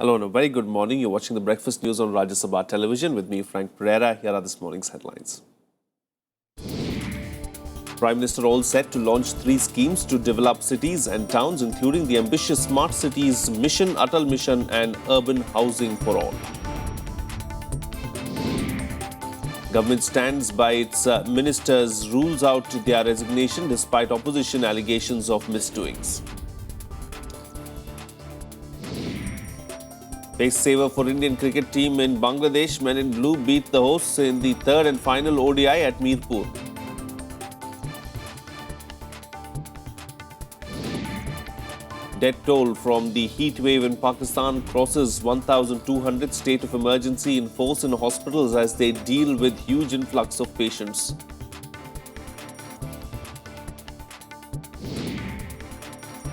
Hello and a very good morning. You're watching the Breakfast News on Rajya Sabha television with me, Frank Pereira. Here are this morning's headlines. Prime Minister all set to launch 3 schemes to develop cities and towns, including the ambitious Smart Cities Mission, Atal Mission and Urban Housing for All. Government stands by its ministers, rules out their resignation despite opposition allegations of misdoings. Pace saver for Indian cricket team in Bangladesh. Men in blue beat the hosts in the third and final ODI at Mirpur. Death toll from the heat wave in Pakistan crosses 1,200. State of emergency in force in hospitals as they deal with huge influx of patients.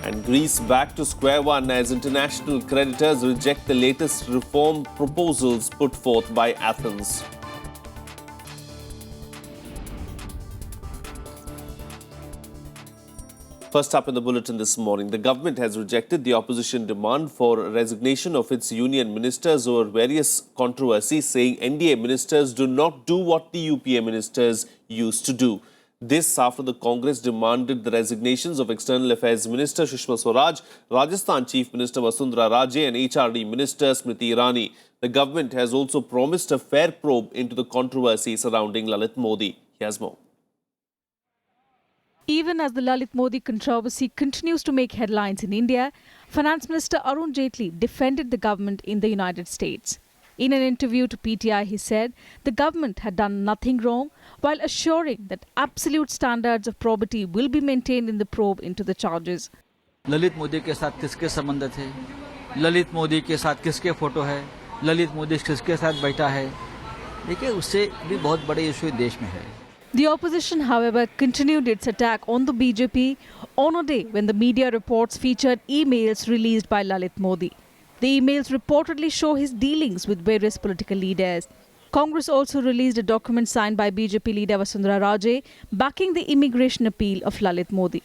And Greece back to square one as international creditors reject the latest reform proposals put forth by Athens. First up in the bulletin this morning, the government has rejected the opposition demand for resignation of its union ministers over various controversies, saying NDA ministers do not do what the UPA ministers used to do. This after the Congress demanded the resignations of External Affairs Minister Sushma Swaraj, Rajasthan Chief Minister Vasundhara Raje and HRD Minister Smriti Irani. The government has also promised a fair probe into the controversy surrounding Lalit Modi. Here's more. Even as the Lalit Modi controversy continues to make headlines in India, Finance Minister Arun Jaitley defended the government in the United States. In an interview to PTI, he said the government had done nothing wrong, while assuring that absolute standards of probity will be maintained in the probe into the charges. Lalit Modi के साथ किसके संबंध थे? ललित मोदी के साथ किसके photo है? ललित मोदी किसके साथ बैठा है? देखिए उससे भी बहुत बड़े इशू देश में है. The opposition, however, continued its attack on the BJP on a day when the media reports featured emails released by Lalit Modi. The emails reportedly show his dealings with various political leaders. Congress also released a document signed by BJP leader Vasundhara Raje backing the immigration appeal of Lalit Modi.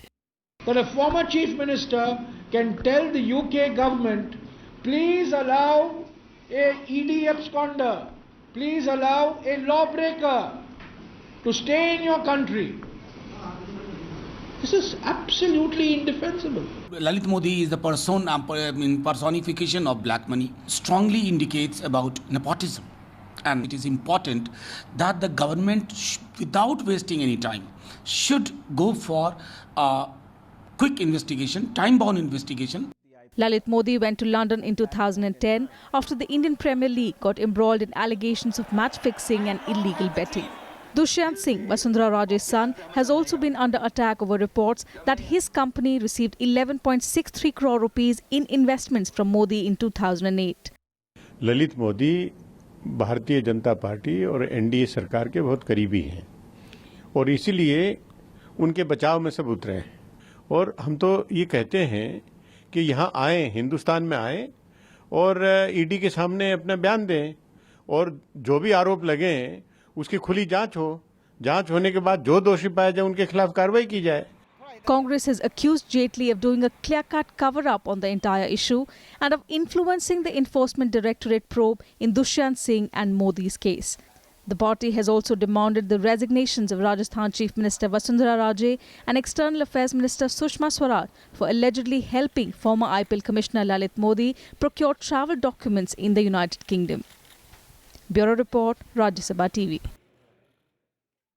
That a former chief minister can tell the UK government, please allow a ED absconder, please allow a lawbreaker to stay in your country. This is absolutely indefensible. Lalit Modi is the personification of black money, strongly indicates about nepotism. And it is important that the government, without wasting any time, should go for a quick investigation, time-bound investigation. Lalit Modi went to London in 2010 after the Indian Premier League got embroiled in allegations of match fixing and illegal betting. Dushyant Singh, Vasundhara Raje's son, has also been under attack over reports that his company received 11.63 crore rupees in investments from Modi in 2008. Lalit Modi Bharatiya Janata party और NDA सरकार के बहुत करीबी हैं और इसीलिए उनके बचाव में सब उतरे हैं और हम तो ये कहते हैं कि यहाँ आए, हिंदुस्तान में आए और ईडी के सामने अपना बयान दें और जो भी आरोप लगे उसकी खुली जांच हो, जांच होने के बाद जो दोषी पाए जाए उनके खिलाफ कार्रवाई की जाए. Congress has accused Jaitley of doing a clear-cut cover-up on the entire issue and of influencing the Enforcement Directorate probe in Dushyant Singh and Modi's case. The party has also demanded the resignations of Rajasthan Chief Minister Vasundhara Raje and External Affairs Minister Sushma Swaraj for allegedly helping former IPL Commissioner Lalit Modi procure travel documents in the United Kingdom. Bureau Report, Rajya Sabha TV.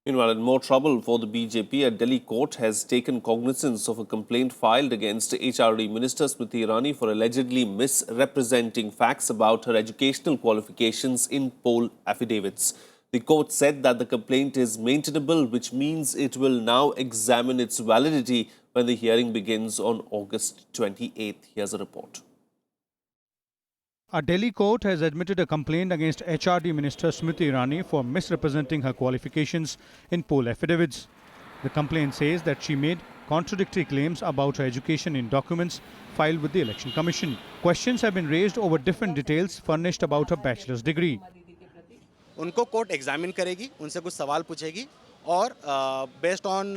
Meanwhile, in more trouble for the BJP, a Delhi court has taken cognizance of a complaint filed against HRD Minister Smriti Irani for allegedly misrepresenting facts about her educational qualifications in poll affidavits. The court said that the complaint is maintainable, which means it will now examine its validity when the hearing begins on August 28th. Here's a report. A Delhi court has admitted a complaint against HRD Minister Smriti Irani for misrepresenting her qualifications in poll affidavits. The complaint says that she made contradictory claims about her education in documents filed with the Election Commission. Questions have been raised over different details furnished about her bachelor's degree. उनको court examine करेगी, उनसे कुछ सवाल पूछेगी और based on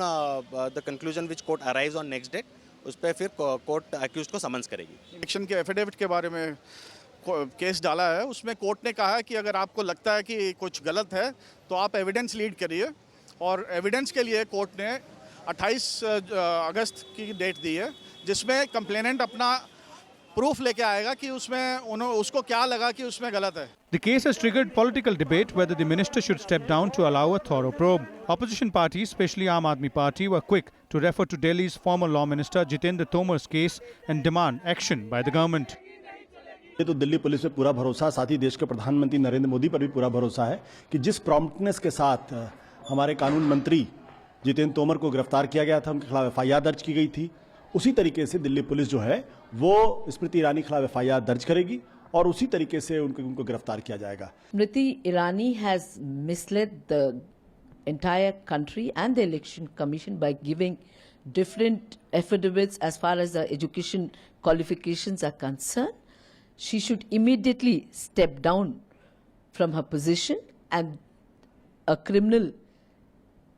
the conclusion which court arrives on next date उस पर फिर कोर्ट अक्यूज्ड को समन्स करेगी. इलेक्शन के एफिडेविट के बारे में केस डाला है उसमें कोर्ट ने कहा है कि अगर आपको लगता है कि कुछ गलत है तो आप एविडेंस लीड करिए, और एविडेंस के लिए कोर्ट ने 28 अगस्त की डेट दी है, जिसमें कंप्लेनेंट अपना प्रूफ लेके आएगा कि उसमें उसको क्या लगा कि उसमें गलत है। The case has triggered political debate whether the minister should step down to allow a thorough probe. Opposition parties, especially Aam Aadmi Party, were quick to refer to Delhi's former law minister Jitendra Tomar's case and demand action by the government. ये तो Delhi police पे पूरा भरोसा, साथ ही देश के प्रधानमंत्री नरेंद्र मोदी पर भी पूरा भरोसा है कि जिस प्रॉम्प्टनेस के साथ हमारे कानून मंत्री जितेंद्र तोमर को गिरफ्तार किया गया था, उनके खिलाफ FIR दर्ज की गई थी, उसी तरीके से दिल्ली पुलिस जो है वो स्मृति ईरानी के खिलाफ FIR दर्ज करेगी और उसी तरीके से उनको गिरफ्तार किया जाएगा। Smriti Irani has misled the entire country and the election commission by giving different affidavits as far as the education qualifications are concerned. She should immediately step down from her position and a criminal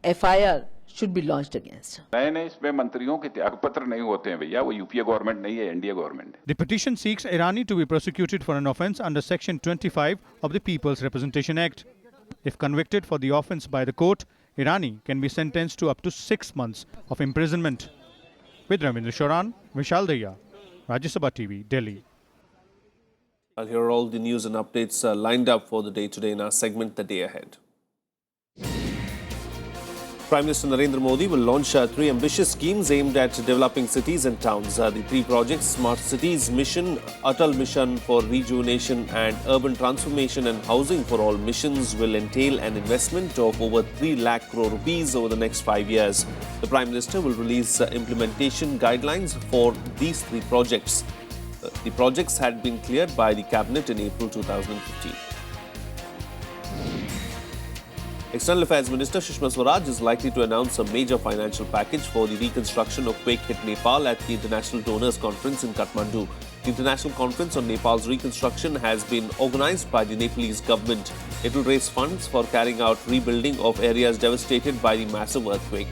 FIR should be launched against her. नए इसमें मंत्रियों के त्यागपत्र नहीं होते हैं भैया, वो यूपीए गवर्नमेंट नहीं है, एनडीए गवर्नमेंट है। The petition seeks Irani to be prosecuted for an offence under Section 25 of the People's Representation Act. If convicted for the offence by the court, Irani can be sentenced to up to 6 months of imprisonment. With Ravindra Shoran, Vishal Daya, Rajya Sabha TV, Delhi. I'll hear all the news and updates lined up for the day today in our segment The Day Ahead. Prime Minister Narendra Modi will launch 3 ambitious schemes aimed at developing cities and towns. The 3 projects, Smart Cities Mission, Atal Mission for Rejuvenation and Urban Transformation and Housing for All missions will entail an investment of over 3 lakh crore rupees over the next 5 years. The Prime Minister will release implementation guidelines for these 3 projects. The projects had been cleared by the Cabinet in April 2015. External Affairs Minister Sushma Swaraj is likely to announce a major financial package for the reconstruction of quake-hit Nepal at the International Donors Conference in Kathmandu. The International Conference on Nepal's reconstruction has been organized by the Nepalese government. It will raise funds for carrying out rebuilding of areas devastated by the massive earthquake.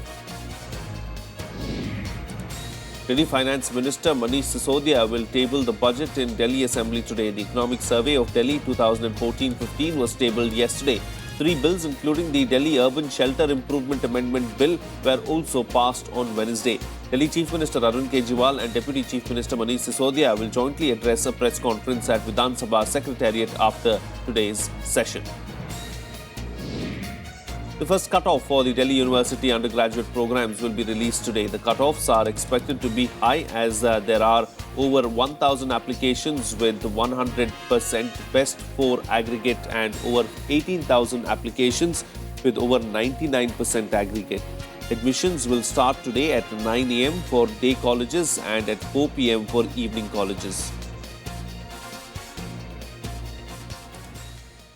Delhi Finance Minister Manish Sisodia will table the budget in Delhi Assembly today. The Economic Survey of Delhi 2014-15 was tabled yesterday. 3 bills, including the Delhi Urban Shelter Improvement Amendment Bill, were also passed on Wednesday. Delhi Chief Minister Arun Kejriwal and Deputy Chief Minister Manish Sisodia will jointly address a press conference at Vidhan Sabha Secretariat after today's session. The first cut-off for the Delhi University undergraduate programs will be released today. The cut-offs are expected to be high as there are over 1,000 applications with 100% best 4 aggregate and over 18,000 applications with over 99% aggregate. Admissions will start today at 9 a.m. for day colleges and at 4 p.m. for evening colleges.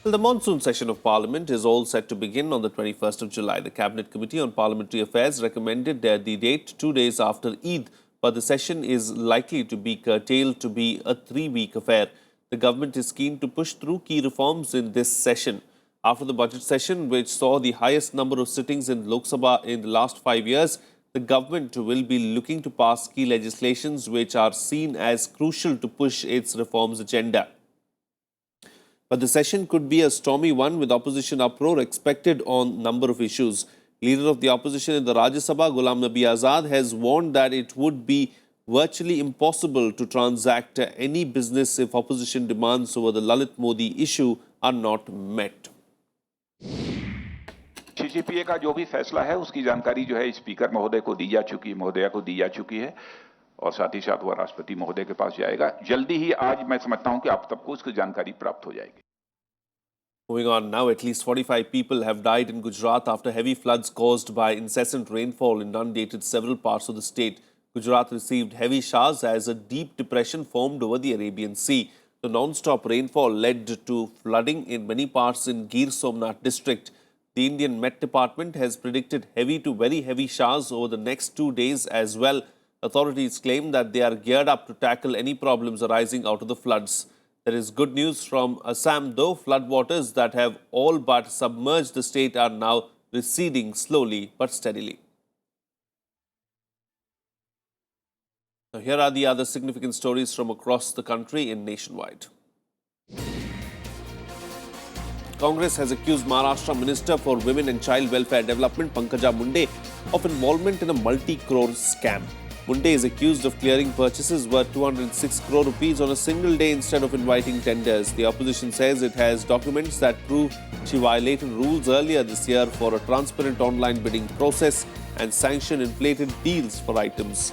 The monsoon session of Parliament is all set to begin on the 21st of July. The Cabinet Committee on Parliamentary Affairs recommended the date 2 days after Eid, but the session is likely to be curtailed to be a 3-week affair. The government is keen to push through key reforms in this session. After the budget session, which saw the highest number of sittings in Lok Sabha in the last 5 years, the government will be looking to pass key legislations which are seen as crucial to push its reforms agenda. But the session could be a stormy one with opposition uproar expected on number of issues. Leader of the opposition in the Rajya Sabha, Ghulam Nabi Azad, has warned that it would be virtually impossible to transact any business if opposition demands over the Lalit Modi issue are not met. CCPA का जो भी फैसला है उसकी जानकारी जो है speaker महोदय को दी जा चुकी है और साथ ही साथ वह राष्ट्रपति महोदय के पास जाएगा। जल्दी ही आज मैं समझता हूं कि आप सबको उसकी जानकारी प्राप्त हो जाएगी। Moving on now, at least 45 people have died in Gujarat after heavy floods caused by incessant rainfall inundated several parts of the state. Gujarat received heavy showers as a deep depression formed over the Arabian Sea. The non-stop rainfall led to flooding in many parts in Gir Somnath district. The Indian Met Department has predicted heavy to very heavy showers over the next 2 days as well. Authorities claim that they are geared up to tackle any problems arising out of the floods. There is good news from Assam though. Floodwaters that have all but submerged the state are now receding slowly but steadily. Now here are the other significant stories from across the country in Nationwide. Congress has accused Maharashtra Minister for Women and Child Welfare Development Pankaja Munde of involvement in a multi-crore scam. Munde is accused of clearing purchases worth 206 crore rupees on a single day instead of inviting tenders. The opposition says it has documents that prove she violated rules earlier this year for a transparent online bidding process and sanctioned inflated deals for items.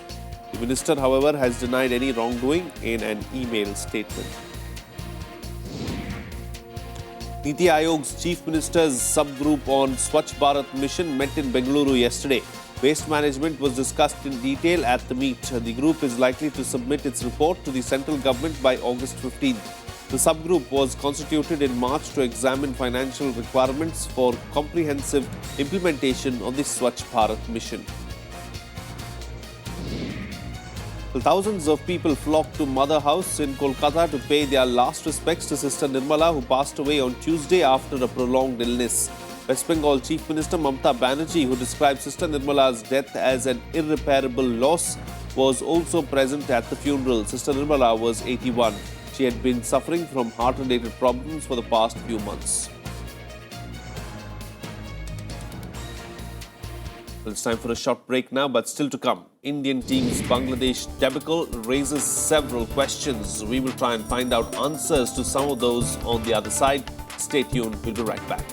The minister, however, has denied any wrongdoing in an email statement. Niti Ayog's Chief Minister's subgroup on Swachh Bharat mission met in Bengaluru yesterday. Waste management was discussed in detail at the meet. The group is likely to submit its report to the central government by August 15th. The subgroup was constituted in March to examine financial requirements for comprehensive implementation of the Swachh Bharat mission. Thousands of people flocked to Mother House in Kolkata to pay their last respects to Sister Nirmala, who passed away on Tuesday after a prolonged illness. West Bengal Chief Minister Mamata Banerjee, who described Sister Nirmala's death as an irreparable loss, was also present at the funeral. Sister Nirmala was 81. She had been suffering from heart-related problems for the past few months. Well, it's time for a short break now, but still to come. Indian team's Bangladesh debacle raises several questions. We will try and find out answers to some of those on the other side. Stay tuned. We'll be right back.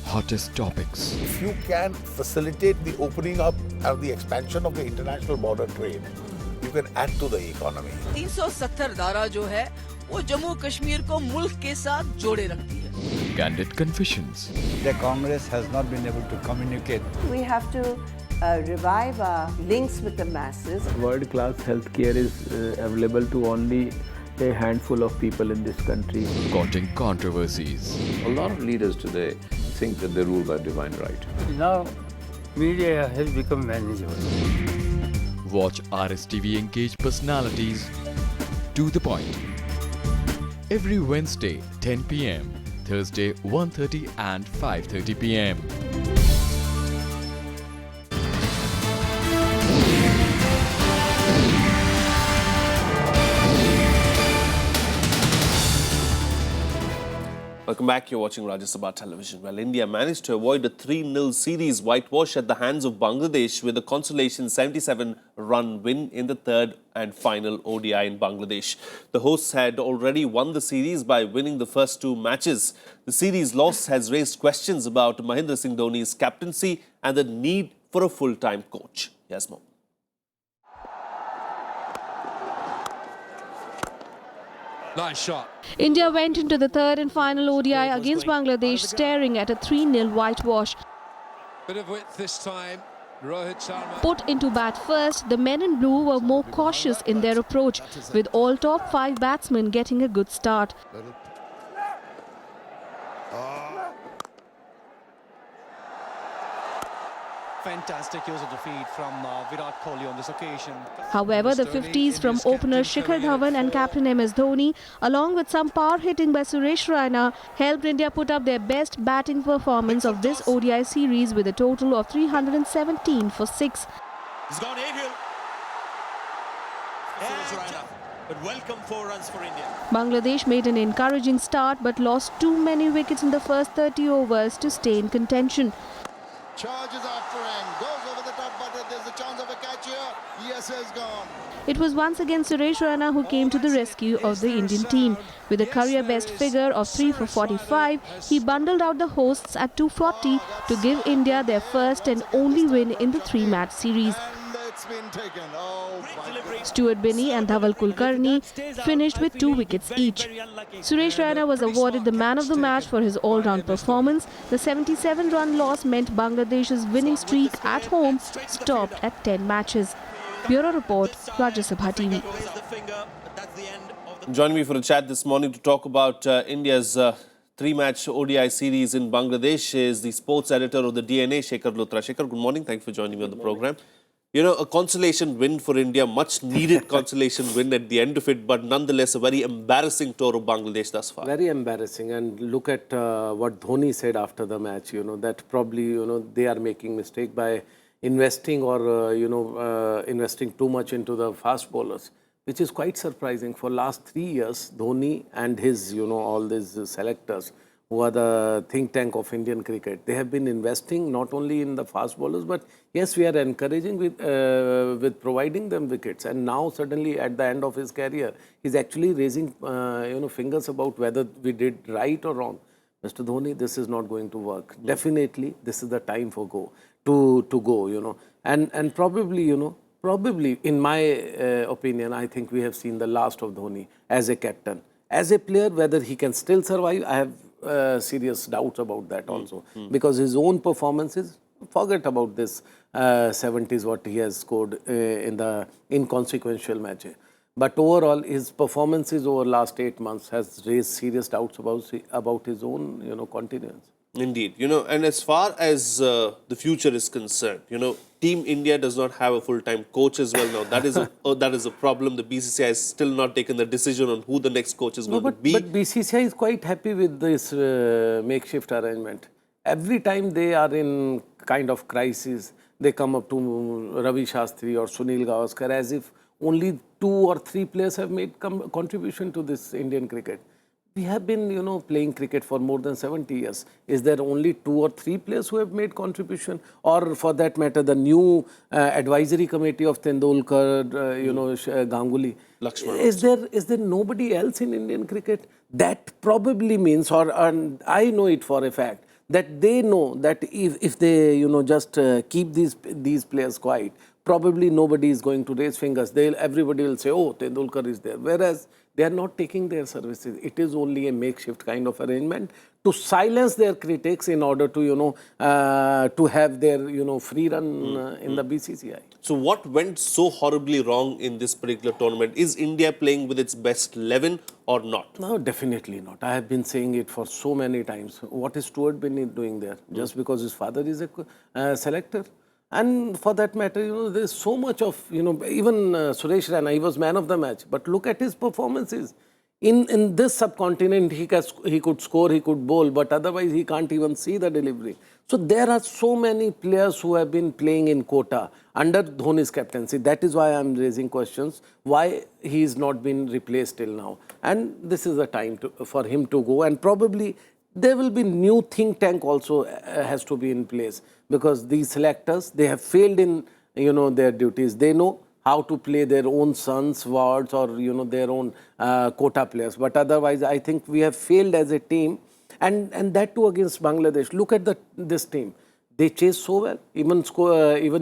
Hottest topics. If you can facilitate the opening up and the expansion of the international border trade, you can add to the economy. 370 धारा जो है वो जम्मू कश्मीर को मुल्क के साथ जोड़े रखती है. Candid confessions. The Congress has not been able to communicate. We have to revive our links with the masses. World-class healthcare is available to only a handful of people in this country. Courting controversies. A lot of leaders today think that they rule by divine right. Now, media has become manageable. Watch RSTV engaged personalities to the point. Every Wednesday, 10 p.m., Thursday, 1:30 and 5:30 p.m. Welcome back. You're watching Rajya Sabha television. Well, India managed to avoid a 3-0 series whitewash at the hands of Bangladesh with a consolation 77-run win in the third and final ODI in Bangladesh. The hosts had already won the series by winning the first two matches. The series loss has raised questions about Mahendra Singh Dhoni's captaincy and the need for a full-time coach. Yes, Mo. Nice shot. India went into the third and final ODI against Bangladesh staring at a 3-0 whitewash. Bit of width this time. Rohit Sharma. Put into bat first, the men in blue were more cautious in their approach, with all top 5 batsmen getting a good start. Fantastic use of the feed from Virat Kohli on this occasion. However, the 50s from opener Shikhar Dhawan and captain MS Dhoni, along with some power hitting by Suresh Raina, helped India put up their best batting performance of this ODI series with a total of 317 for 6. He's gone aerial. But welcome 4 runs for India. Bangladesh made an encouraging start but lost too many wickets in the first 30 overs to stay in contention. Charges after him, goes over the top, but there's a chance of a catch here. Yes, has gone. It was once again Suresh Raina who came to the rescue of the Indian team. With a career best figure of 3 for 45, he bundled out the hosts at 240 to give India their first and only win in the 3-match series. Stuart Binney and Dhaval Kulkarni finished with 2 wickets each. Suresh Raina was awarded the man of the match for his all-round performance. The 77-run loss meant Bangladesh's winning streak at home stopped at 10 matches. Bureau Report, Rajya Sabha TV. Joining me for a chat this morning to talk about India's 3-match ODI series in Bangladesh is the sports editor of the DNA, Shekhar Luthra. Shekhar, good morning. Thanks for joining me on the program. You know, a consolation win for India, much needed consolation win at the end of it, but nonetheless a very embarrassing tour of Bangladesh thus far. Very embarrassing. And look at what Dhoni said after the match, that probably, they are making mistake by investing or, investing too much into the fast bowlers, which is quite surprising. For last 3 years, Dhoni and his, all these selectors, who are the think tank of Indian cricket, they have been investing not only in the fast bowlers, but yes, we are encouraging with providing them wickets. And now suddenly at the end of his career, he's actually raising, fingers about whether we did right or wrong. Mr. Dhoni, this is not going to work. Definitely, this is the time for to go, and probably, probably in my opinion, I think we have seen the last of Dhoni as a captain. As a player, whether he can still survive, I have serious doubts about that also, because his own performances, forget about this 70s what he has scored in the inconsequential match, but overall his performances over last 8 months has raised serious doubts about his own continuance. Indeed, and as far as the future is concerned, Team India does not have a full-time coach as well now. That is a problem. The BCCI has still not taken the decision on who the next coach is going to be. But BCCI is quite happy with this makeshift arrangement. Every time they are in kind of crisis, they come up to Ravi Shastri or Sunil Gavaskar as if only 2 or 3 players have made contribution to this Indian cricket. We have been, playing cricket for more than 70 years. Is there only 2 or 3 players who have made contribution? Or for that matter, the new advisory committee of Tendulkar, Ganguly. Lakshman. Is there nobody else in Indian cricket? That probably means, and I know it for a fact, that they know that if they, just keep these players quiet, probably nobody is going to raise fingers. Everybody will say, oh, Tendulkar is there. Whereas they are not taking their services. It is only a makeshift kind of arrangement to silence their critics in order to, to have their, free run in the BCCI. So what went so horribly wrong in this particular tournament? Is India playing with its best 11 or not? No, definitely not. I have been saying it for so many times. What is Stuart Binney doing there? Just because his father is a selector? And for that matter, there's so much of, even Suresh Raina, he was man of the match. But look at his performances. In this subcontinent, he could score, he could bowl, but otherwise he can't even see the delivery. So there are so many players who have been playing in quota under Dhoni's captaincy. That is why I'm raising questions, why he's not been replaced till now. And this is the time for him to go. And probably there will be new think tank also has to be in place, because these selectors, they have failed in their duties. They know how to play their own sons, wards, or their own quota players. But otherwise, I think we have failed as a team, and that too against Bangladesh. Look at this team. They chase so well, even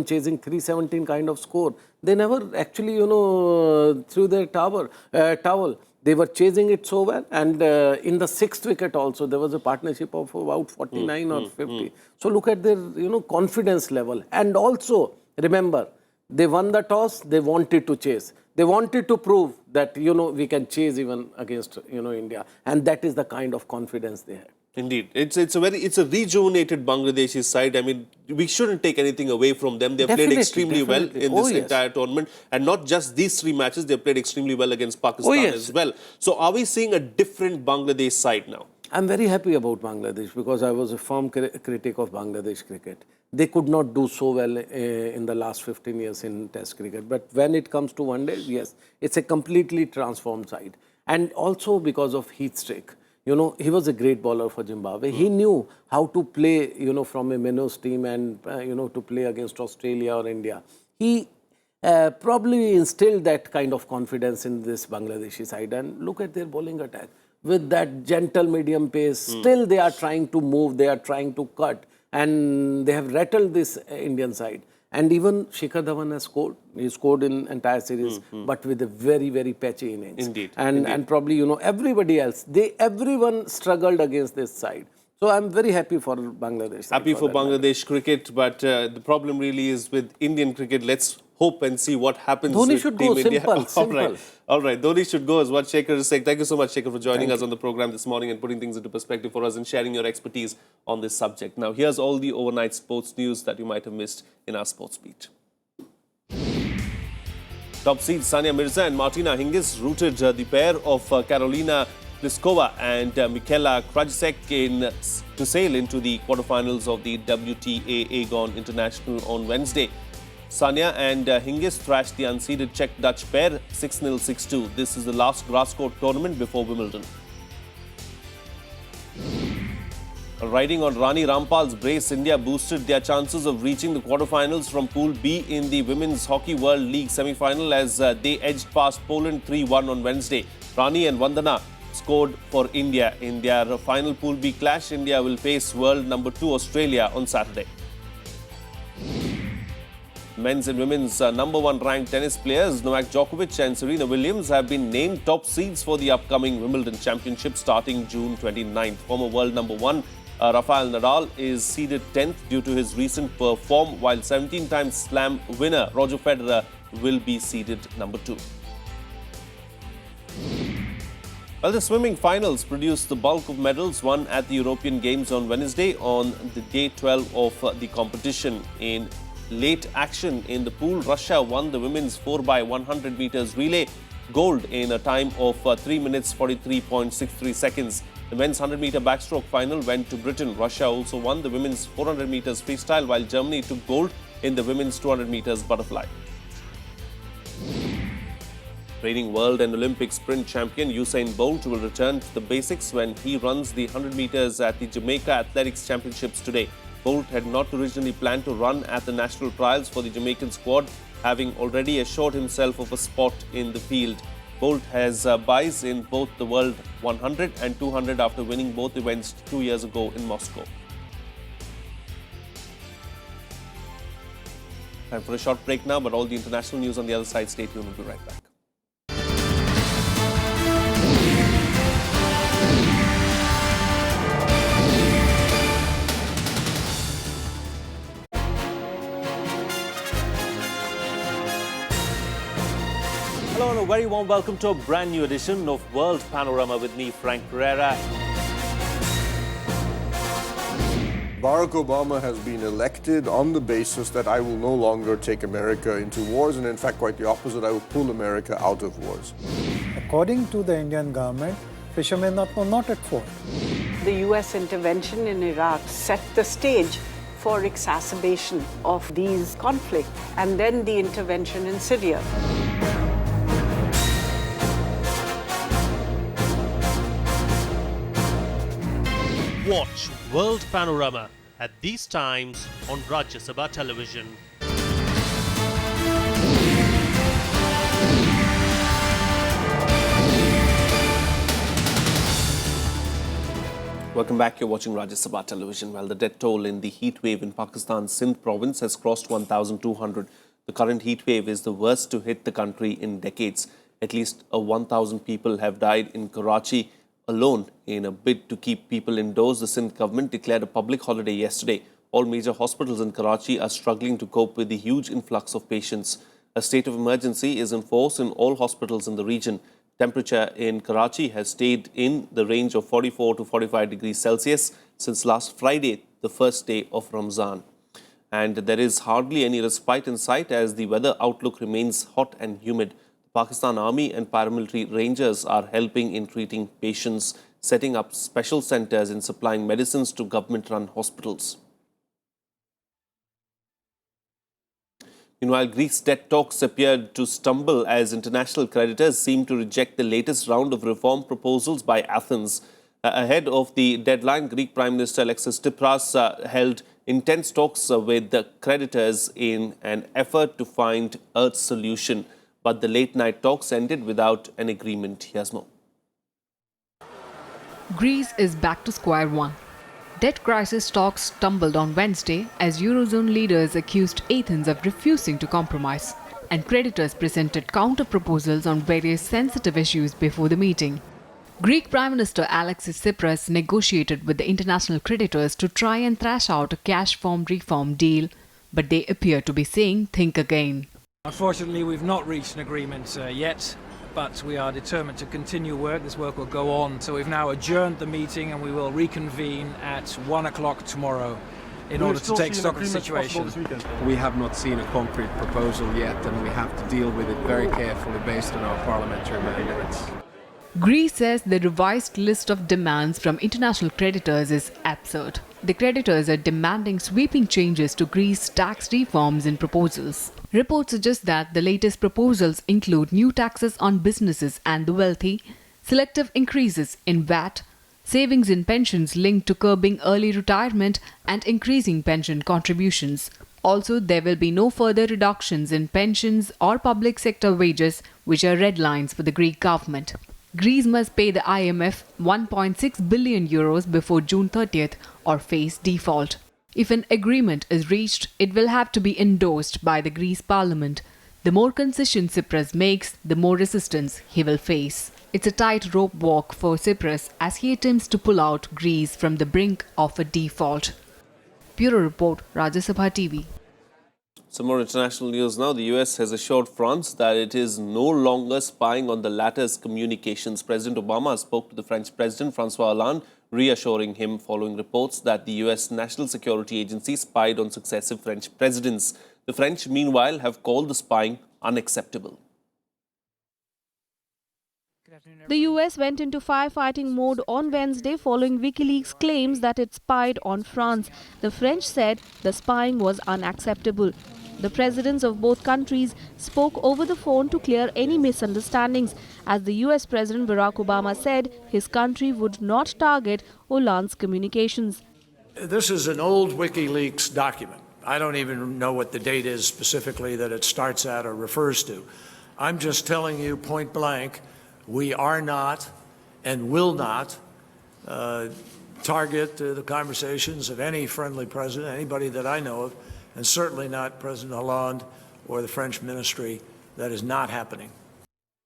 chasing 317 kind of score. They never actually threw their towel. They were chasing it so well, and in the 6th wicket also, there was a partnership of about 49 or 50. So look at their, confidence level. And also, remember, they won the toss, they wanted to chase. They wanted to prove that, we can chase even against, India. And that is the kind of confidence they had. Indeed. It's a rejuvenated Bangladeshi side. I mean, we shouldn't take anything away from them. They've played extremely well in this entire tournament. And not just these 3 matches, they've played extremely well against Pakistan as well. So are we seeing a different Bangladesh side now? I'm very happy about Bangladesh, because I was a firm critic of Bangladesh cricket. They could not do so well in the last 15 years in Test cricket. But when it comes to one day, yes, it's a completely transformed side. And also because of heat streak. He was a great bowler for Zimbabwe. He knew how to play, from a Menos team and, to play against Australia or India. He probably instilled that kind of confidence in this Bangladeshi side. And look at their bowling attack. With that gentle medium pace, still they are trying to move, they are trying to cut. And they have rattled this Indian side. And even Shikhar Dhawan has scored. He scored in entire series, but with a very, very patchy innings. Indeed. And probably, everybody else, everyone struggled against this side. So I'm very happy for Bangladesh. Happy for Bangladesh cricket, but the problem really is with Indian cricket. Let's hope and see what happens Dhoni with should Team go, India. simple. All right. Dhoni should go is what Shekhar is saying. Thank you so much, Shekhar, for joining us on the program this morning and putting things into perspective for us and sharing your expertise on this subject. Now, here's all the overnight sports news that you might have missed in our sports beat. Top seeds Sania Mirza and Martina Hingis routed the pair of Karolina Pliskova and Michaela Krajicek to sail into the quarterfinals of the WTA Aegon International on Wednesday. Sania and Hingis thrashed the unseeded Czech-Dutch pair 6-0, 6-2. This is the last grass court tournament before Wimbledon. Riding on Rani Rampal's brace, India boosted their chances of reaching the quarterfinals from Pool B in the Women's Hockey World League semi-final as they edged past Poland 3-1 on Wednesday. Rani and Vandana scored for India. In their final Pool B clash, India will face world number 2 Australia on Saturday. Men's and women's number 1 ranked tennis players Novak Djokovic and Serena Williams have been named top seeds for the upcoming Wimbledon Championship starting June 29th. Former world number 1 Rafael Nadal is seeded 10th due to his recent form, while 17-time Slam winner Roger Federer will be seeded number 2. Well, the swimming finals produced the bulk of medals won at the European Games on Wednesday on the day 12 of the competition. In late action in the pool, Russia won the women's 4x100 meters relay gold in a time of 3 minutes 43.63 seconds. The men's 100-meter backstroke final went to Britain. Russia also won the women's 400 meters freestyle, while Germany took gold in the women's 200 meters butterfly. Reigning world and Olympic sprint champion Usain Bolt will return to the basics when he runs the 100 meters at the Jamaica Athletics Championships today. Bolt had not originally planned to run at the national trials for the Jamaican squad, having already assured himself of a spot in the field. Bolt has buys in both the World 100 and 200 after winning both events 2 years ago in Moscow. Time for a short break now, but all the international news on the other side. Stay tuned, we'll be right back. Hello and a very warm welcome to a brand new edition of World Panorama with me, Frank Pereira. Barack Obama has been elected on the basis that I will no longer take America into wars, and in fact quite the opposite, I will pull America out of wars. According to the Indian government, fishermen were not at fault. The US intervention in Iraq set the stage for exacerbation of these conflicts, and then the intervention in Syria. Watch World Panorama at these times on Rajya Sabha television. Welcome back. You're watching Rajya Sabha television. Well, the death toll in the heat wave in Pakistan's Sindh province has crossed 1,200. The current heat wave is the worst to hit the country in decades. At least 1,000 people have died in Karachi alone. In a bid to keep people indoors, the Sindh government declared a public holiday yesterday. All major hospitals in Karachi are struggling to cope with the huge influx of patients. A state of emergency is in force in all hospitals in the region. Temperature in Karachi has stayed in the range of 44 to 45 degrees Celsius since last Friday, the first day of Ramzan. And there is hardly any respite in sight as the weather outlook remains hot and humid. Pakistan Army and paramilitary rangers are helping in treating patients, setting up special centers and supplying medicines to government-run hospitals. Meanwhile, Greece's debt talks appeared to stumble as international creditors seem to reject the latest round of reform proposals by Athens. Ahead of the deadline, Greek Prime Minister Alexis Tsipras held intense talks with the creditors in an effort to find a solution. But the late-night talks ended without an agreement. Here's more. Greece is back to square one. Debt crisis talks stumbled on Wednesday as Eurozone leaders accused Athens of refusing to compromise, and creditors presented counter-proposals on various sensitive issues before the meeting. Greek Prime Minister Alexis Tsipras negotiated with the international creditors to try and thrash out a cash form reform deal, but they appear to be saying think again. Unfortunately, we've not reached an agreement yet, but we are determined to continue work. This work will go on. So we've now adjourned the meeting and we will reconvene at 1 o'clock tomorrow in order to take stock of the situation. We have not seen a concrete proposal yet, and we have to deal with it very carefully based on our parliamentary mandates. Greece says the revised list of demands from international creditors is absurd. The creditors are demanding sweeping changes to Greece's tax reforms and proposals. Reports suggest that the latest proposals include new taxes on businesses and the wealthy, selective increases in VAT, savings in pensions linked to curbing early retirement and increasing pension contributions. Also, there will be no further reductions in pensions or public sector wages, which are red lines for the Greek government. Greece must pay the IMF 1.6 billion euros before June 30th or face default. If an agreement is reached, it will have to be endorsed by the Greece parliament. The more concessions Tsipras makes, the more resistance he will face. It's a tightrope walk for Tsipras as he attempts to pull out Greece from the brink of a default. Bureau Report, Rajya Sabha TV. Some more international news now. The US has assured France that it is no longer spying on the latter's communications. President Obama spoke to the French President François Hollande, reassuring him following reports that the US National Security Agency spied on successive French presidents. The French, meanwhile, have called the spying unacceptable. The US went into firefighting mode on Wednesday following WikiLeaks' claims that it spied on France. The French said the spying was unacceptable. The presidents of both countries spoke over the phone to clear any misunderstandings, as the US President Barack Obama said his country would not target Hollande's communications. This is an old WikiLeaks document. I don't even know what the date is specifically that it starts at or refers to. I'm just telling you point blank, we are not and will not target the conversations of any friendly president, anybody that I know of, and certainly not President Hollande or the French ministry. That is not happening.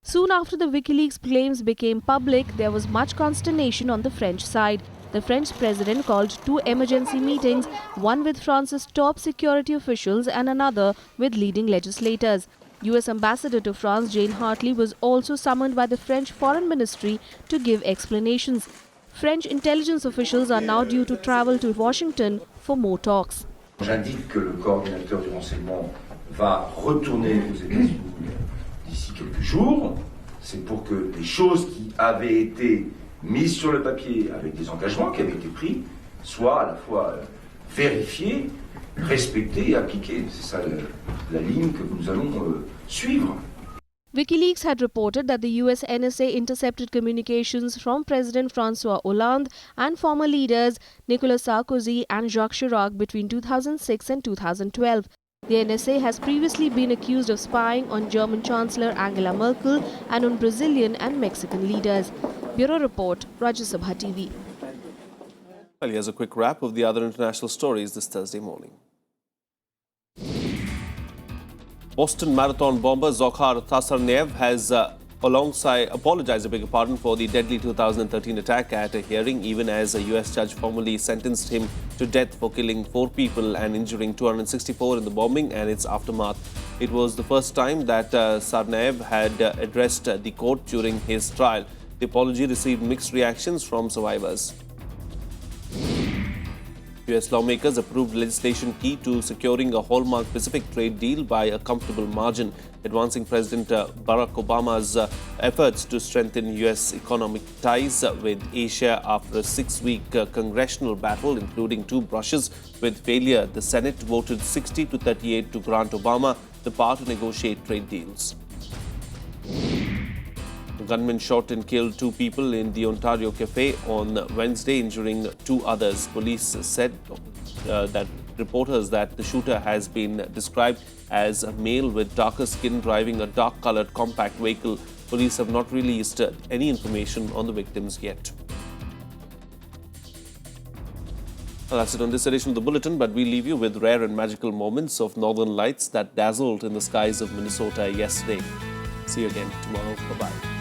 Soon after the WikiLeaks claims became public, there was much consternation on the French side. The French president called 2 emergency meetings, one with France's top security officials and another with leading legislators. US Ambassador to France Jane Hartley was also summoned by the French Foreign Ministry to give explanations. French intelligence officials are now due to travel to Washington for more talks. J'indique que le coordinateur du renseignement va retourner aux États-Unis d'ici quelques jours. C'est pour que les choses qui avaient été mises sur le papier avec des engagements qui avaient été pris soient à la fois vérifiées, respectées et appliquées. C'est ça la ligne que nous allons suivre. WikiLeaks had reported that the US NSA intercepted communications from President François Hollande and former leaders Nicolas Sarkozy and Jacques Chirac between 2006 and 2012. The NSA has previously been accused of spying on German Chancellor Angela Merkel and on Brazilian and Mexican leaders. Bureau Report, Rajya Sabha TV. Well, here's a quick wrap of the other international stories this Thursday morning. Boston Marathon bomber Zokhar Tsarnaev has apologized for the deadly 2013 attack at a hearing, even as a US judge formally sentenced him to death for killing 4 people and injuring 264 in the bombing and its aftermath. It was the first time that Tsarnaev had addressed the court during his trial. The apology received mixed reactions from survivors. US lawmakers approved legislation key to securing a hallmark Pacific trade deal by a comfortable margin, advancing President Barack Obama's efforts to strengthen US economic ties with Asia after a 6-week congressional battle, including 2 brushes with failure. The Senate voted 60 to 38 to grant Obama the power to negotiate trade deals. Gunmen shot and killed 2 people in the Ontario cafe on Wednesday, injuring 2 others. Police said that reporters that the shooter has been described as a male with darker skin driving a dark-colored compact vehicle. Police have not released any information on the victims yet. Well, that's it on this edition of the Bulletin, but we leave you with rare and magical moments of northern lights that dazzled in the skies of Minnesota yesterday. See you again tomorrow. Bye-bye.